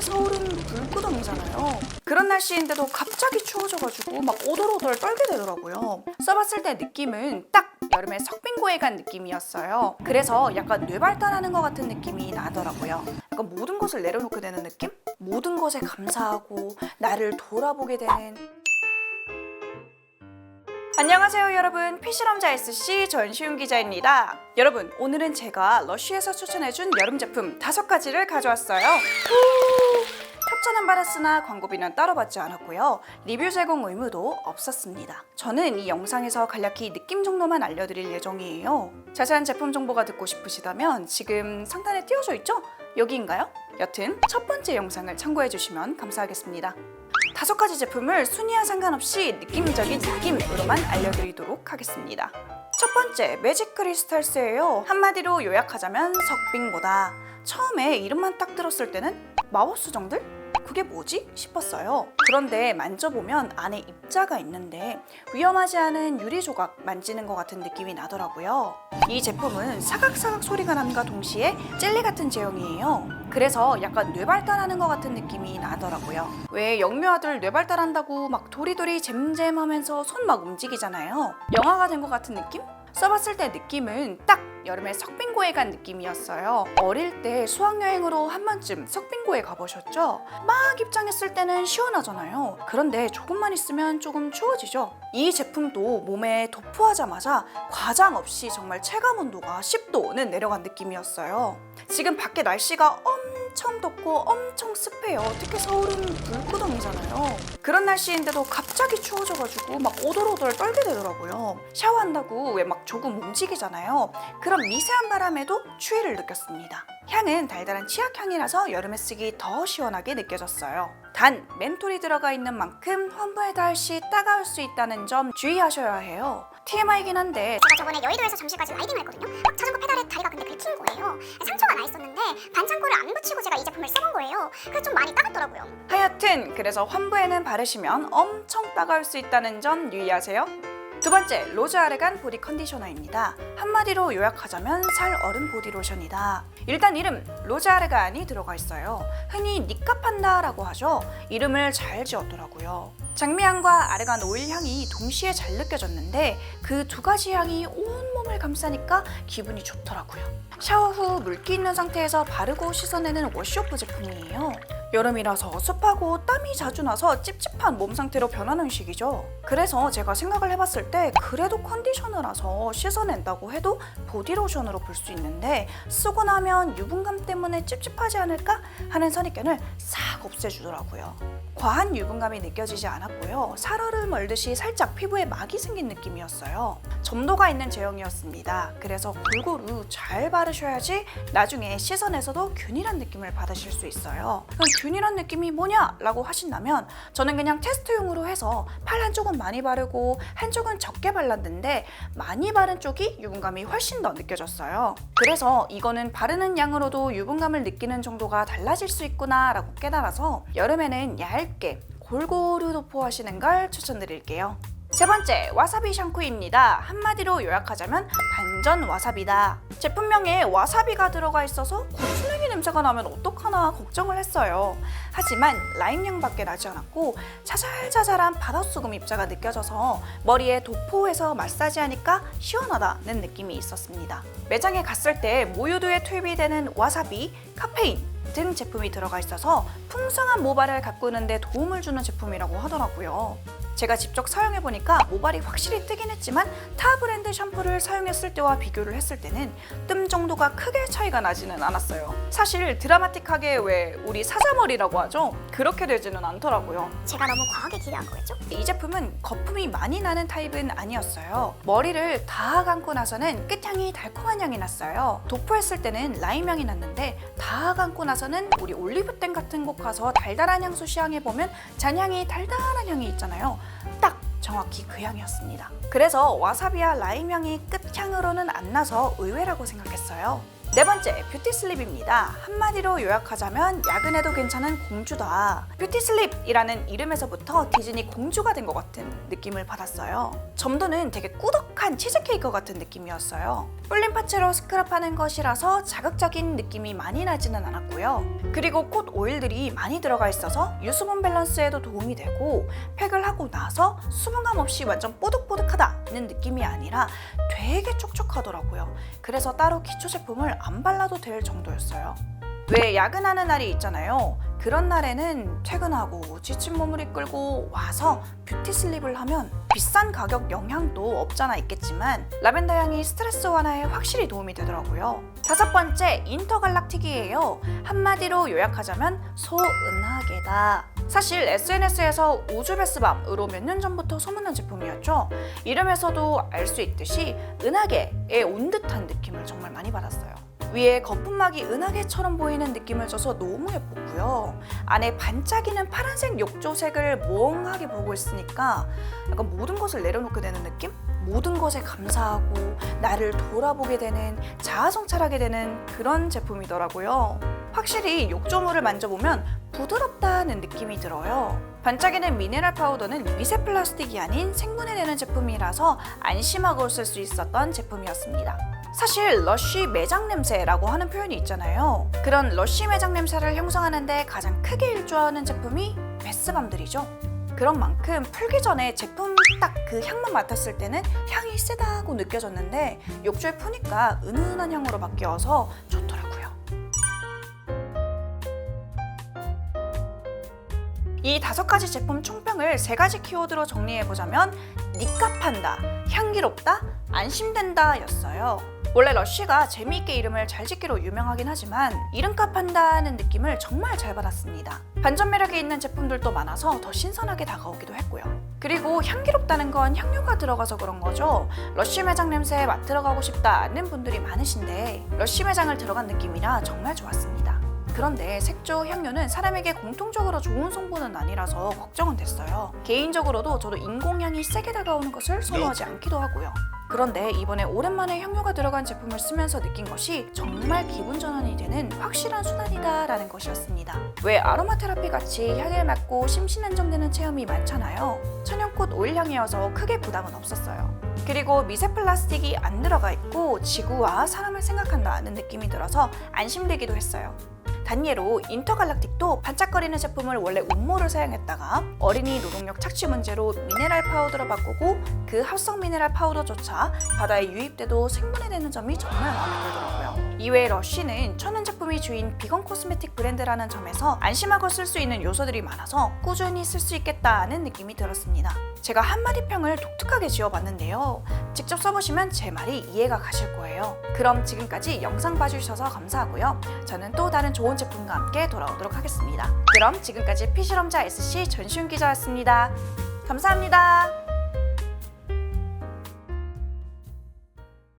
특히 서울은 불구덩이잖아요. 그런 날씨인데도 갑자기 추워져가지고 막 오돌오돌 떨게 되더라고요. 써봤을 때 느낌은 딱 여름에 석빙고에 간 느낌이었어요. 그래서 약간 뇌발달하는 것 같은 느낌이 나더라고요. 약간 모든 것을 내려놓게 되는 느낌? 모든 것에 감사하고 나를 돌아보게 되는. 안녕하세요 여러분, 피실험자 SC 전시훈 기자입니다. 여러분, 오늘은 제가 러쉬에서 추천해준 여름 제품 5가지를 가져왔어요. 협찬은 받았으나 광고비는 따로 받지 않았고요. 리뷰 제공 의무도 없었습니다. 저는 이 영상에서 간략히 느낌 정도만 알려드릴 예정이에요. 자세한 제품 정보가 듣고 싶으시다면 지금 상단에 띄워져 있죠? 여기인가요? 여튼 첫 번째 영상을 참고해주시면 감사하겠습니다. 5가지 제품을 순위와 상관없이 느낌적인 느낌으로만 알려드리도록 하겠습니다. 첫 번째, 매직 크리스탈스예요. 한마디로 요약하자면 석빙보다. 처음에 이름만 딱 들었을 때는 마법수정들? 그게 뭐지? 싶었어요. 그런데 만져보면 안에 입자가 있는데 위험하지 않은 유리 조각 만지는 것 같은 느낌이 나더라고요. 이 제품은 사각사각 소리가 남과 동시에 젤리 같은 제형이에요. 그래서 약간 뇌발달하는 것 같은 느낌이 나더라고요. 왜 영유아들 뇌발달한다고 막 도리도리 잼잼하면서 손 막 움직이잖아요. 영화가 된 것 같은 느낌? 써봤을 때 느낌은 딱 여름에 석빙고에 간 느낌이었어요. 어릴 때 수학여행으로 한 번쯤 석빙고에 가보셨죠? 막 입장했을 때는 시원하잖아요. 그런데 조금만 있으면 조금 추워지죠. 이 제품도 몸에 도포하자마자 과장 없이 정말 체감 온도가 10도는 내려간 느낌이었어요. 지금 밖에 날씨가 엄청 덥고 엄청 습해요. 특히 서울은 불구덩이잖아요. 그런 날씨인데도 갑자기 추워져가지고 막 오돌오돌 떨게 되더라고요. 샤워한다고 왜 막 조금 움직이잖아요. 그런 미세한 바람에도 추위를 느꼈습니다. 향은 달달한 치약향이라서 여름에 쓰기 더 시원하게 느껴졌어요. 단, 멘톨이 들어가 있는 만큼 환부에도 할시 따가울 수 있다는 점 주의하셔야 해요. TMI이긴 한데 제가 저번에 여의도에서 잠실까지 라이딩을 했거든요. 막 자전거 페달에 다리가 근데 긁힌 거예요. 상처가 나 있었는데 반창고를 안 붙이고 제가 이 제품을 써본 거예요. 그래서 좀 많이 따갑더라고요. 하여튼 그래서 환부에는 바르시면 엄청 따가울 수 있다는 점 유의하세요. 두 번째, 로즈 아르간 보디 컨디셔너입니다. 한마디로 요약하자면 살 어른 보디 로션이다. 일단 이름 로즈 아르간이 들어가 있어요. 흔히 니카판다라고 하죠. 이름을 잘 지었더라고요. 장미향과 아르간 오일 향이 동시에 잘 느껴졌는데 그 2가지 향이 온몸을 감싸니까 기분이 좋더라고요. 샤워 후 물기 있는 상태에서 바르고 씻어내는 워시오프 제품이에요. 여름이라서 습하고 땀이 자주 나서 찝찝한 몸 상태로 변하는 시기죠. 그래서 제가 생각을 해봤을 때 그래도 컨디셔너라서 씻어낸다고 해도 보디로션으로 볼 수 있는데 쓰고 나면 유분감 때문에 찝찝하지 않을까 하는 선입견을 싹 없애주더라고요. 과한 유분감이 느껴지지 않았고요. 살얼음 멀듯이 살짝 피부에 막이 생긴 느낌이었어요. 점도가 있는 제형이었습니다. 그래서 골고루 잘 바르셔야지 나중에 씻어내서도 균일한 느낌을 받으실 수 있어요. 그럼 균일한 느낌이 뭐냐? 라고 하신다면 저는 그냥 테스트용으로 해서 팔 한쪽은 많이 바르고 한쪽은 적게 발랐는데 많이 바른 쪽이 유분감이 훨씬 더 느껴졌어요. 그래서 이거는 바르는 양으로도 유분감을 느끼는 정도가 달라질 수 있구나 라고 깨달아서 여름에는 얇게 골고루 도포하시는 걸 추천드릴게요. 세 번째, 와사비 샹쿠입니다. 한마디로 요약하자면 반전 와사비다. 제품명에 와사비가 들어가 있어서 고추냉이 냄새가 나면 어떡하나 걱정을 했어요. 하지만 라임향밖에 나지 않았고 자잘자잘한 바닷소금 입자가 느껴져서 머리에 도포해서 마사지하니까 시원하다는 느낌이 있었습니다. 매장에 갔을 때 모유두에 투입이 되는 와사비, 카페인 등 제품이 들어가 있어서 풍성한 모발을 가꾸는 데 도움을 주는 제품이라고 하더라고요. 제가 직접 사용해보니까 모발이 확실히 뜨긴 했지만 타 브랜드 샴푸를 사용했을 때와 비교를 했을 때는 뜸 정도가 크게 차이가 나지는 않았어요. 사실 드라마틱하게 왜 우리 사자머리라고 하죠? 그렇게 되지는 않더라고요. 제가 너무 과하게 기대한 거겠죠? 이 제품은 거품이 많이 나는 타입은 아니었어요. 머리를 다 감고 나서는 끝향이 달콤한 향이 났어요. 도포했을 때는 라임 향이 났는데 다 감고 나서는 우리 올리브땡 같은 곳 가서 달달한 향수 시향해보면 잔향이 달달한 향이 있잖아요. 딱 정확히 그 향이었습니다. 그래서 와사비와 라임 향이 끝향으로는 안 나서 의외라고 생각했어요. 네 번째, 뷰티슬립입니다. 한마디로 요약하자면 야근해도 괜찮은 공주다. 뷰티슬립이라는 이름에서부터 디즈니 공주가 된 것 같은 느낌을 받았어요. 점도는 되게 꾸덕한 치즈케이크 같은 느낌이었어요. 불린 파츠로 스크럽하는 것이라서 자극적인 느낌이 많이 나지는 않았고요. 그리고 콧 오일들이 많이 들어가 있어서 유수분 밸런스에도 도움이 되고 팩을 하고 나서 수분감 없이 완전 뽀득뽀득하다는 느낌이 아니라 되게 촉촉하더라고요. 그래서 따로 기초 제품을 안 발라도 될 정도였어요. 왜 야근하는 날이 있잖아요. 그런 날에는 퇴근하고 지친 몸을 이끌고 와서 뷰티 슬립을 하면 비싼 가격 영향도 없잖아 있겠지만 라벤더 향이 스트레스 완화에 확실히 도움이 되더라고요. 다섯 번째, 인터갈락틱이에요. 한마디로 요약하자면 소은하계다. 사실 SNS에서 우주베스밤으로 몇 년 전부터 소문난 제품이었죠. 이름에서도 알 수 있듯이 은하계에 온 듯한 느낌을 정말 많이 받았어요. 위에 거품막이 은하계처럼 보이는 느낌을 줘서 너무 예뻤고요. 안에 반짝이는 파란색 욕조색을 멍하게 보고 있으니까 약간 모든 것을 내려놓게 되는 느낌? 모든 것에 감사하고 나를 돌아보게 되는, 자아성찰하게 되는 그런 제품이더라고요. 확실히 욕조물을 만져보면 부드럽다는 느낌이 들어요. 반짝이는 미네랄 파우더는 미세 플라스틱이 아닌 생분해 되는 제품이라서 안심하고 쓸 수 있었던 제품이었습니다. 사실 러쉬 매장 냄새라고 하는 표현이 있잖아요. 그런 러쉬 매장 냄새를 형성하는 데 가장 크게 일조하는 제품이 베스밤들이죠. 그런 만큼 풀기 전에 제품 딱 그 향만 맡았을 때는 향이 세다고 느껴졌는데 욕조에 푸니까 은은한 향으로 바뀌어서 좋더라고요. 이 5가지 제품 총평을 3가지 키워드로 정리해보자면 니값한다, 향기롭다, 안심된다 였어요. 원래 러쉬가 재미있게 이름을 잘 짓기로 유명하긴 하지만 이름값 한다는 느낌을 정말 잘 받았습니다. 반전 매력이 있는 제품들도 많아서 더 신선하게 다가오기도 했고요. 그리고 향기롭다는 건 향료가 들어가서 그런 거죠. 러쉬 매장 냄새에 맡으러 가고 싶다는 분들이 많으신데 러쉬 매장을 들어간 느낌이라 정말 좋았습니다. 그런데 색조, 향료는 사람에게 공통적으로 좋은 성분은 아니라서 걱정은 됐어요. 개인적으로도 저도 인공향이 세게 다가오는 것을 선호하지 않기도 하고요. 그런데 이번에 오랜만에 향료가 들어간 제품을 쓰면서 느낀 것이 정말 기분 전환이 되는 확실한 순환이다 라는 것이었습니다. 왜 아로마 테라피 같이 향을 맡고 심신 안정되는 체험이 많잖아요. 천연꽃 오일향이어서 크게 부담은 없었어요. 그리고 미세 플라스틱이 안 들어가 있고 지구와 사람을 생각한다는 느낌이 들어서 안심되기도 했어요. 단예로 인터갈락틱도 반짝거리는 제품을 원래 운모를 사용했다가 어린이 노동력 착취 문제로 미네랄 파우더로 바꾸고 그 합성 미네랄 파우더조차 바다에 유입돼도 생분해되는 점이 정말 마음에 들더라고요. 이외에 러쉬는 천연 제품이 주인 비건 코스메틱 브랜드라는 점에서 안심하고 쓸 수 있는 요소들이 많아서 꾸준히 쓸 수 있겠다는 느낌이 들었습니다. 제가 한마디 평을 독특하게 지어봤는데요. 직접 써보시면 제 말이 이해가 가실 거예요. 그럼 지금까지 영상 봐주셔서 감사하고요. 저는 또 다른 좋은 제품과 함께 돌아오도록 하겠습니다. 그럼 지금까지 피실험자 SC 전시훈 기자였습니다. 감사합니다.